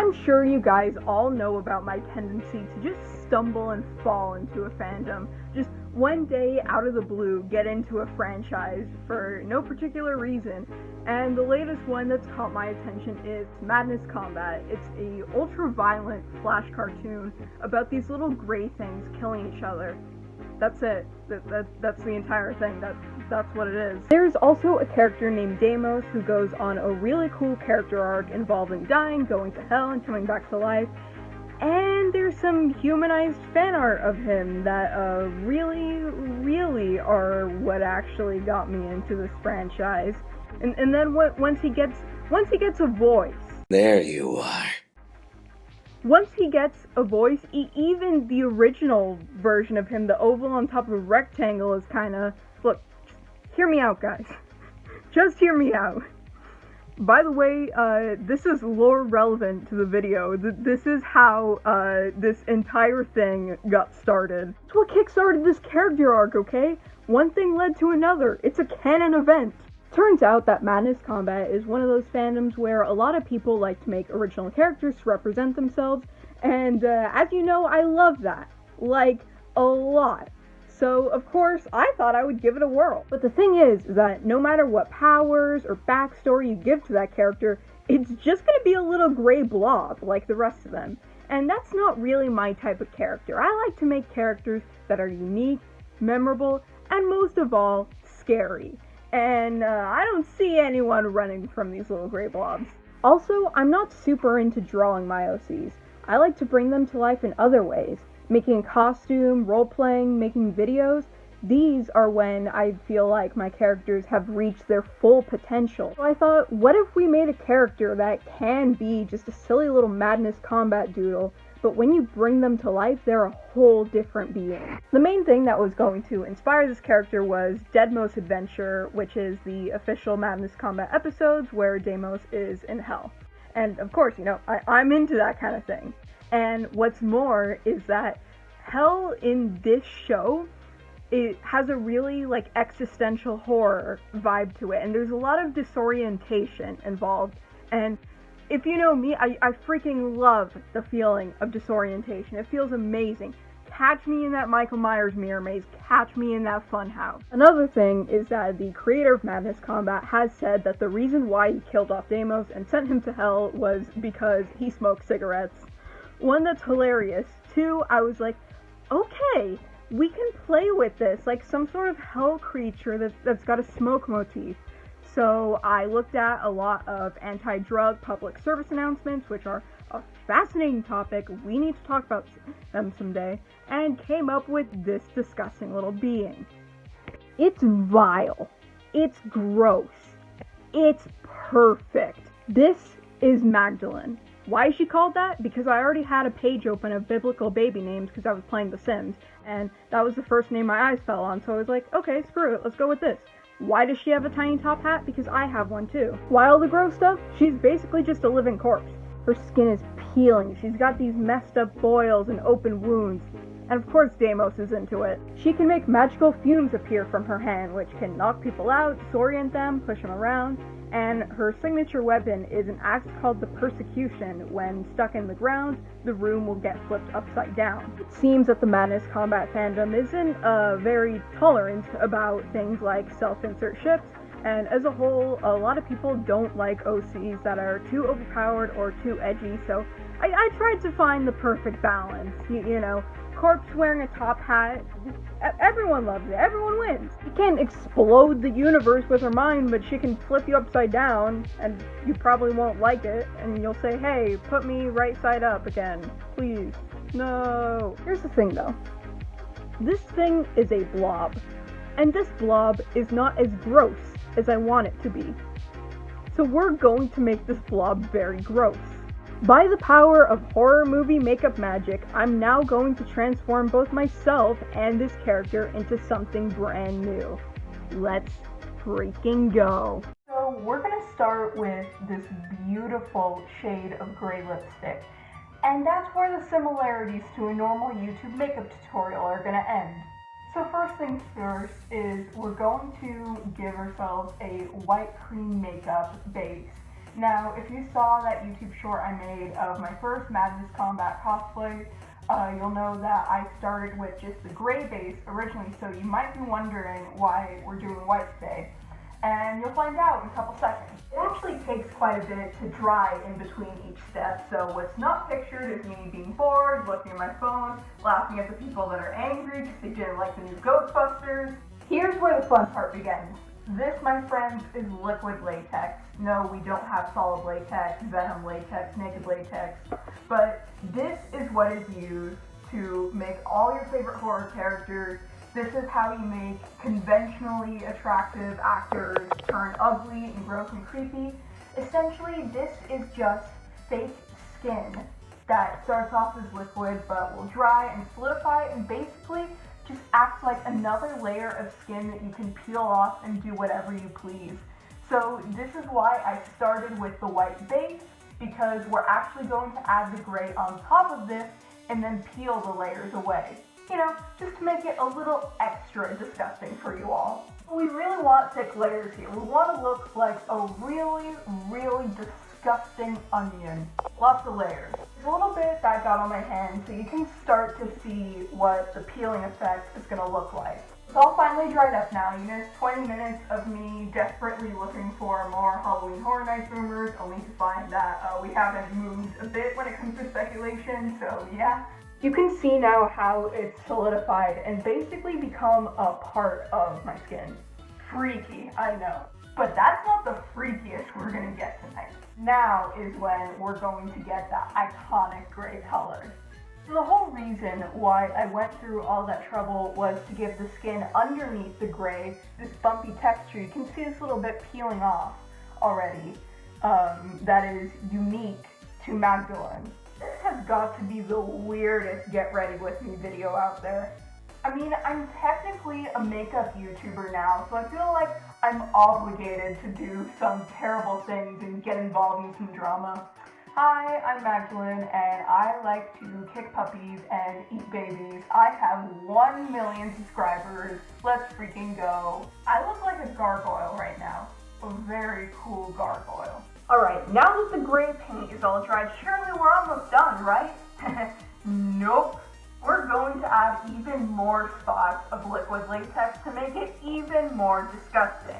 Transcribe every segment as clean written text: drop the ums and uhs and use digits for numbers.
I'm sure you guys all know about my tendency to just stumble and fall into a fandom. Just one day out of the blue get into a franchise for no particular reason. And the latest one that's caught my attention is Madness Combat. It's a ultra-violent flash cartoon about these little gray things killing each other. That's it. That's the entire thing. That's what it is. There's also a character named Deimos who goes on a really cool character arc involving dying, going to hell, and coming back to life. And there's some humanized fan art of him that really are what actually got me into this franchise. And then once he gets a voice. There you are. Once he gets a voice, even the original version of him, the oval on top of a rectangle, is kinda... Look, hear me out, guys. Just hear me out. By the way, this is lore relevant to the video. This is how, this entire thing got started. It's what kickstarted this character arc, okay? One thing led to another. It's a canon event. Turns out that Madness Combat is one of those fandoms where a lot of people like to make original characters to represent themselves, and as you know, I love that. Like, a lot. So, of course, I thought I would give it a whirl. But the thing is that no matter what powers or backstory you give to that character, it's just gonna be a little gray blob like the rest of them. And that's not really my type of character. I like to make characters that are unique, memorable, and most of all, scary. And I don't see anyone running from these little gray blobs. Also, I'm not super into drawing my OCs. I like to bring them to life in other ways. Making a costume, role-playing, making videos. These are when I feel like my characters have reached their full potential. So I thought, what if we made a character that can be just a silly little Madness Combat doodle, but when you bring them to life, they're a whole different being. The main thing that was going to inspire this character was Deadmos Adventure, which is the official Madness Combat episodes where Deimos is in hell. And of course, you know, I'm into that kind of thing. And what's more is that hell in this show, it has a really like existential horror vibe to it, and there's a lot of disorientation involved. And if you know me, I freaking love the feeling of disorientation. It feels amazing. Catch me in that Michael Myers mirror maze. Catch me in that fun house. Another thing is that the creator of Madness Combat has said that the reason why he killed off Deimos and sent him to hell was because he smoked cigarettes. One, that's hilarious. Two, I was like, okay, we can play with this, like some sort of hell creature that's got a smoke motif. So I looked at a lot of anti-drug public service announcements, which are a fascinating topic. We need to talk about them someday, and came up with this disgusting little being. It's vile. It's gross. It's perfect. This is Magdalene. Why is she called that? Because I already had a page open of biblical baby names because I was playing The Sims, and that was the first name my eyes fell on, so I was like, okay, screw it, let's go with this. Why does she have a tiny top hat? Because I have one too. Why all the gross stuff? She's basically just a living corpse. Her skin is peeling, she's got these messed up boils and open wounds, and of course Deimos is into it. She can make magical fumes appear from her hand, which can knock people out, disorient them, push them around, and her signature weapon is an axe called the Persecution. When stuck in the ground, the room will get flipped upside down. It seems that the Madness Combat fandom isn't very tolerant about things like self-insert ships, and as a whole, a lot of people don't like OCs that are too overpowered or too edgy, so I tried to find the perfect balance. You know, corpse wearing a top hat, everyone loves it, everyone wins. She can't explode the universe with her mind, but she can flip you upside down, and you probably won't like it, and you'll say, hey, put me right side up again, please. No. Here's the thing though. This thing is a blob, and this blob is not as gross as I want it to be. So we're going to make this blob very gross. By the power of horror movie makeup magic, I'm now going to transform both myself and this character into something brand new. Let's freaking go. So we're gonna start with this beautiful shade of gray lipstick. And that's where the similarities to a normal YouTube makeup tutorial are gonna end. So first things first is we're going to give ourselves a white cream makeup base. Now, if you saw that YouTube short I made of my first Madness Combat cosplay, you'll know that I started with just the gray base originally, so you might be wondering why we're doing white today. And you'll find out in a couple seconds. It actually takes quite a bit to dry in between each step, so what's not pictured is me being bored, looking at my phone, laughing at the people that are angry because they didn't like the new Ghostbusters. Here's where the fun part begins. This, my friends, is liquid latex. No, we don't have solid latex, venom latex, naked latex, but this is what is used to make all your favorite horror characters. This is how you make conventionally attractive actors turn ugly and gross and creepy. Essentially, this is just fake skin that starts off as liquid but will dry and solidify and basically just acts like another layer of skin that you can peel off and do whatever you please. So this is why I started with the white base, because we're actually going to add the gray on top of this and then peel the layers away. You know, just to make it a little extra disgusting for you all. We really want thick layers here. We want to look like a really, really disgusting onion. Lots of layers. There's a little bit that got on my hand, so you can start to see what the peeling effect is going to look like. It's all finally dried up now. You know, 20 minutes of me desperately looking for more Halloween Horror Nights rumors, only to find that we haven't moved a bit when it comes to speculation, so yeah. You can see now how it's solidified and basically become a part of my skin. Freaky, I know. But that's not the freakiest we're gonna get tonight. Now is when we're going to get that iconic gray color. So the whole reason why I went through all that trouble was to give the skin underneath the gray this bumpy texture. You can see this little bit peeling off already. That is unique to Magdalene. This has got to be the weirdest get ready with me video out there. I mean, I'm technically a makeup YouTuber now, so I feel like I'm obligated to do some terrible things and get involved in some drama. Hi, I'm Magdalene, and I like to kick puppies and eat babies. I have 1 million subscribers. Let's freaking go. I look like a gargoyle right now. A very cool gargoyle. Alright, now that the gray paint is all dried, surely we're almost done, right? Nope. We're going to add even more spots of liquid latex to make it even more disgusting.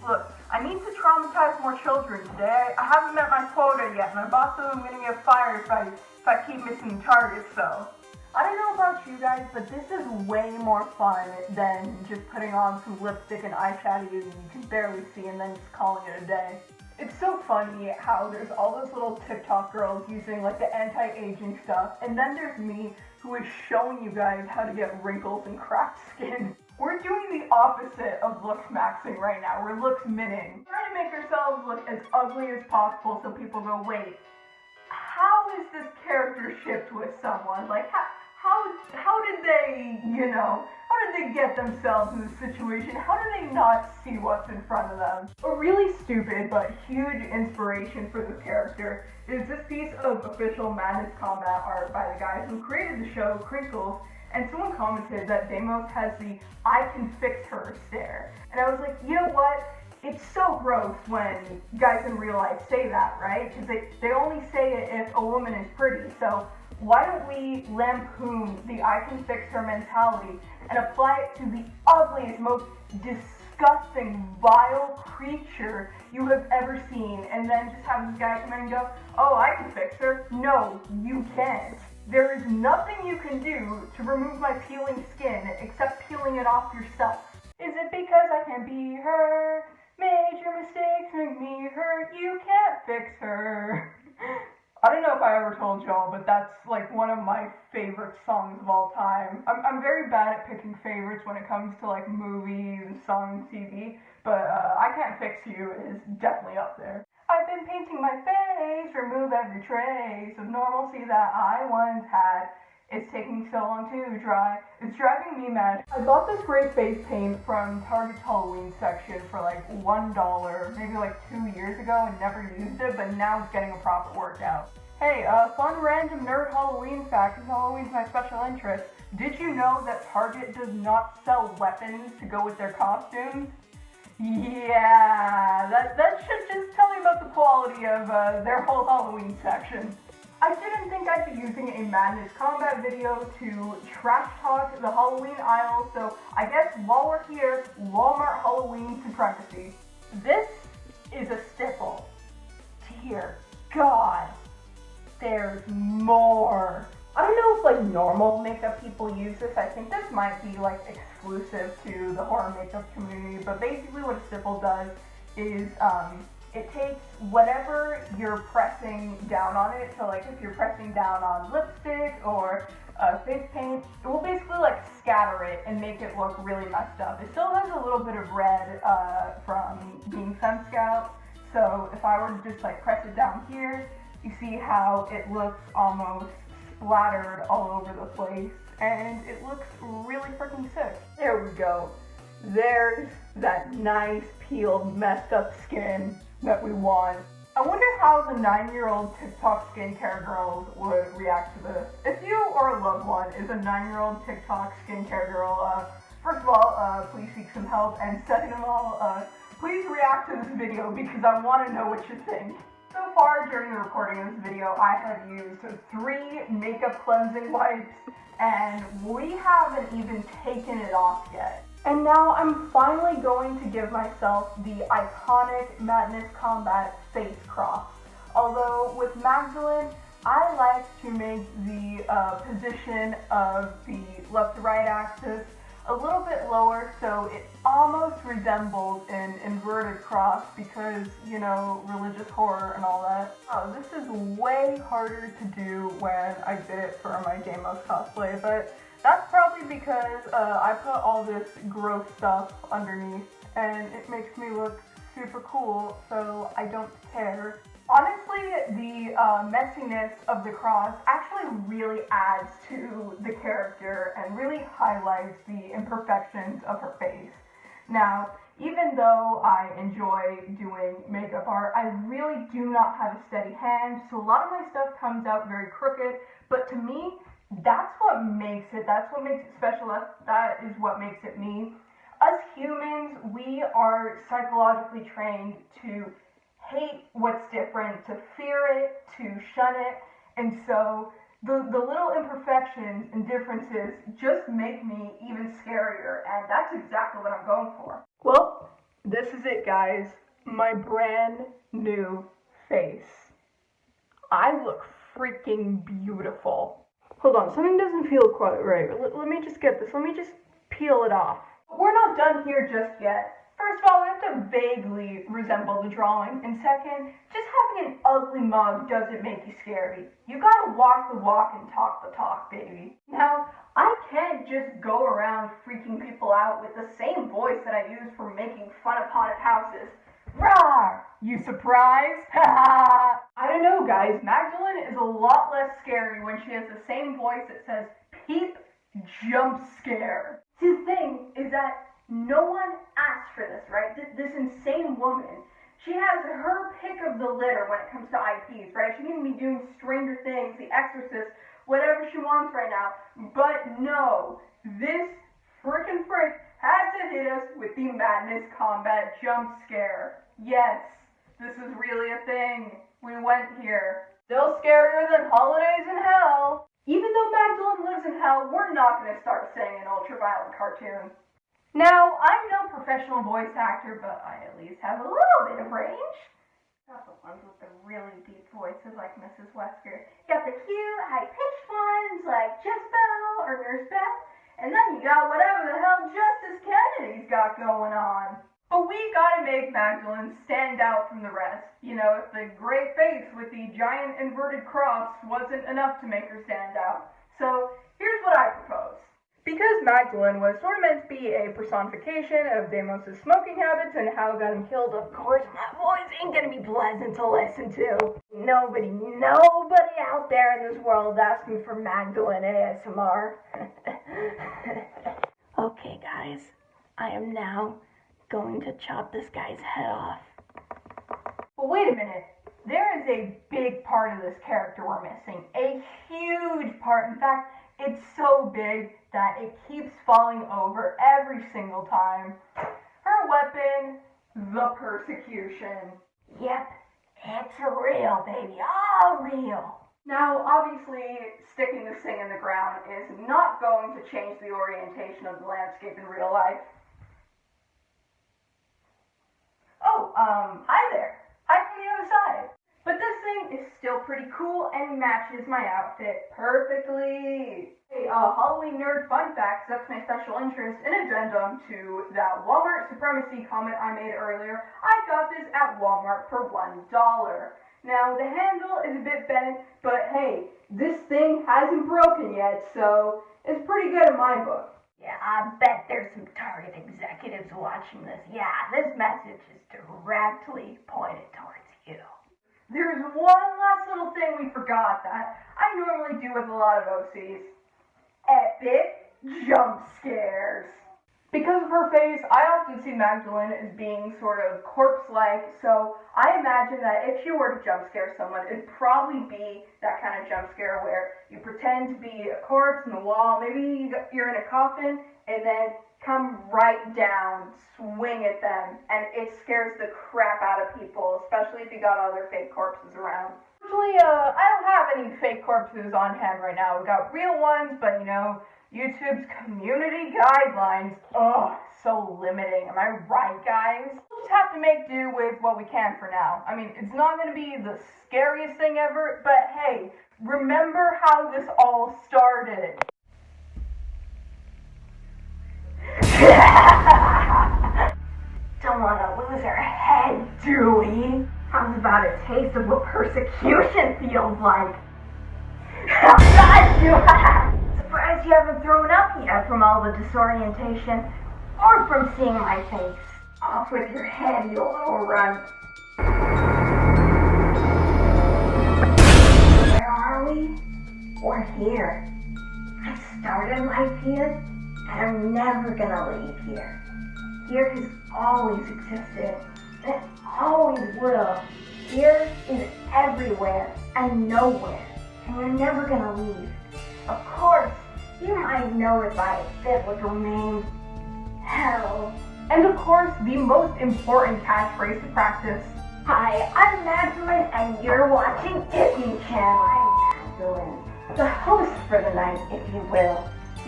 Look, I need to traumatize more children today. I haven't met my quota yet. My boss said I'm gonna get fired if I keep missing targets, so. I don't know about you guys, but this is way more fun than just putting on some lipstick and eyeshadow you can barely see and then just calling it a day. It's so funny how there's all those little TikTok girls using like the anti-aging stuff, and then there's me who is showing you guys how to get wrinkles and cracked skin. We're doing the opposite of looks maxing right now. We're looks minning. We're trying to make ourselves look as ugly as possible so people go, wait, how is this character shipped with someone? Like, how did they, how did they get themselves in this situation? How do they not see what's in front of them? A really stupid but huge inspiration for this character is this piece of official Madness Combat art by the guy who created the show, Crinkles, and someone commented that Deimos has the "I can fix her" stare. And I was like, you know what? It's so gross when guys in real life say that, right? Because they only say it if a woman is pretty. So why don't we lampoon the "I can fix her" mentality and apply it to the ugliest, most disgusting, vile creature you have ever seen, and then just have this guy come in and go, oh, I can fix her. No, you can't. There is nothing you can do to remove my peeling skin except peeling it off yourself. Is it because I can't be her? Major mistakes make me hurt. You can't fix her. I don't know if I ever told y'all, but that's like one of my favorite songs of all time. I'm very bad at picking favorites when it comes to like movies and songs and TV, but I Can't Fix You is definitely up there. I've been painting my face, remove every trace of normalcy that I once had. It's taking so long to dry, it's driving me mad. I bought this gray face paint from Target's Halloween section for like $1, maybe like 2 years ago, and never used it, but now it's getting a profit workout. Hey, fun random nerd Halloween fact, because Halloween's my special interest. Did you know that Target does not sell weapons to go with their costumes? Yeah, that should just tell you about the quality of their whole Halloween section. I didn't think I'd be using a Madness Combat video to trash talk the Halloween aisle, so I guess while we're here, Walmart Halloween supremacy. This is a stipple. Dear God, there's more. I don't know if like normal makeup people use this. I think this might be like exclusive to the horror makeup community, but basically what a stipple does is it takes whatever you're pressing down on it. So like if you're pressing down on lipstick or face paint, it will basically like scatter it and make it look really messed up. It still has a little bit of red from being Fem Scout. So if I were to just like press it down here, you see how it looks almost splattered all over the place, and it looks really freaking sick. There we go. There's that nice peeled messed up skin that we want. I wonder how the 9-year-old TikTok skincare girls would react to this. If you or a loved one is a 9-year-old TikTok skincare girl, first of all, please seek some help, and second of all, please react to this video because I want to know what you think. So far during the recording of this video, I have used 3 makeup cleansing wipes, and we haven't even taken it off yet. And now I'm finally going to give myself the iconic Madness Combat face cross. Although with Magdalene, I like to make the position of the left to right axis a little bit lower so it almost resembles an inverted cross because, you know, religious horror and all that. Oh, this is way harder to do when I did it for my Deimos cosplay, but that's probably because I put all this gross stuff underneath and it makes me look super cool, so I don't care. Honestly, the messiness of the cross actually really adds to the character and really highlights the imperfections of her face. Now, even though I enjoy doing makeup art, I really do not have a steady hand, so a lot of my stuff comes out very crooked, but to me, that's what makes it special. That is what makes it me. Us humans, we are psychologically trained to hate what's different, to fear it, to shun it, and so the little imperfections and differences just make me even scarier, and that's exactly what I'm going for. Well, this is it, guys. My brand new face. I look freaking beautiful. Hold on, something doesn't feel quite right. Let me just get this. Let me just peel it off. We're not done here just yet. First of all, we have to vaguely resemble the drawing, and second, just having an ugly mug doesn't make you scary. You gotta walk the walk and talk the talk, baby. Now, I can't just go around freaking people out with the same voice that I use for making fun of haunted houses. Rawr! You surprised? Ha! I don't know, guys. Magdalene is a lot less scary when she has the same voice that says, "Peep, jump scare." See, the thing is that no one asked for this, right? This insane woman, she has her pick of the litter when it comes to IPs, right? She can be doing Stranger Things, The Exorcist, whatever she wants right now. But no, this frickin' frick had to hit us with the Madness Combat jump scare. Yes, this is really a thing. We went here. Still scarier than Holidays in Hell. Even though Magdalene lives in hell, we're not going to start saying an ultra-violent cartoon. Now, I'm no professional voice actor, but I at least have a little bit of range. Not the ones with the really deep voices like Mrs. Wesker. You got the cute, high-pitched ones like Jezebel or Nurse Beth, and then you got whatever the hell Justice Kennedy's got going on. But we gotta make Magdalene stand out from the rest. You know, if the great face with the giant inverted cross wasn't enough to make her stand out. So, here's what I propose. Because Magdalene was sort of meant to be a personification of Deimos' smoking habits and how it got him killed, of course, my voice ain't gonna be pleasant to listen to. Nobody out there in this world is asking for Magdalene ASMR. Okay, guys, I am now going to chop this guy's head off. But wait a minute. There is a big part of this character we're missing. A huge part. In fact, it's so big that it keeps falling over every single time. Her weapon The persecution. Yep, it's real, baby, all real. Now, obviously, sticking this thing in the ground is not going to change the orientation of the landscape in real life. Oh, hi there. Hi from the other side. But this thing is still pretty cool and matches my outfit perfectly. Hey, Halloween nerd fun facts, that's my special interest, an addendum to that Walmart supremacy comment I made earlier. I got this at Walmart for $1. Now, the handle is a bit bent, but hey, this thing hasn't broken yet, so it's pretty good in my book. Yeah, I bet there's some Target executives watching this. Yeah, this message is directly pointed towards you. There's one last little thing we forgot that I normally do with a lot of OCs. Epic jump scares. Because of her face, I often see Magdalene as being sort of corpse-like, so I imagine that if she were to jump scare someone, it'd probably be that kind of jump scare where you pretend to be a corpse in the wall, maybe you're in a coffin, and then come right down, swing at them, and it scares the crap out of people, especially if you got other fake corpses around. Actually, I don't have any fake corpses on hand right now. We got real ones, but YouTube's community guidelines, so limiting. Am I right, guys? We'll just have to make do with what we can for now. I mean, it's not going to be the scariest thing ever, but hey, remember how this all started. Don't want to lose her head, do we? How's about a taste of what persecution feels like? God, you surprised you haven't thrown up yet from all the disorientation, or from seeing my face. Off with your head, you little runt. Where are we? We're here. I started life here, and I'm never gonna leave here. Here has always existed, and it always will. Here is everywhere and nowhere, and you're never gonna leave. Of course, you might know if I biblical name, hell. And of course, the most important catchphrase to practice. Hi, I'm Magdalene, and you're watching Disney Channel. I'm Magdalene, the host for the night, if you will.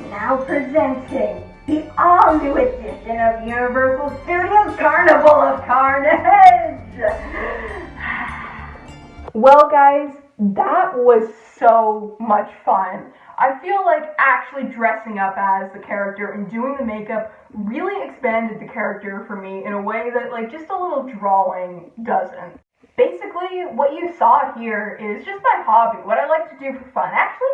Now presenting the all-new edition of Universal Studios Carnival of Carnage! Well, guys, that was so much fun. I feel like actually dressing up as the character and doing the makeup really expanded the character for me in a way that just a little drawing doesn't. Basically, what you saw here is just my hobby, what I like to do for fun. Actually,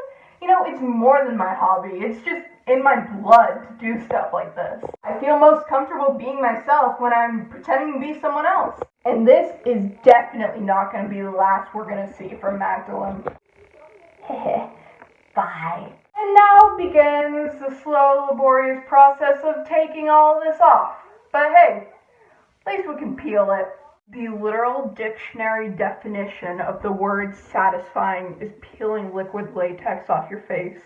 it's more than my hobby. It's just in my blood to do stuff like this. I feel most comfortable being myself when I'm pretending to be someone else. And this is definitely not going to be the last we're going to see from Magdalene. Bye. And now begins the slow, laborious process of taking all this off. But hey, at least we can peel it. The literal dictionary definition of the word satisfying is peeling liquid latex off your face.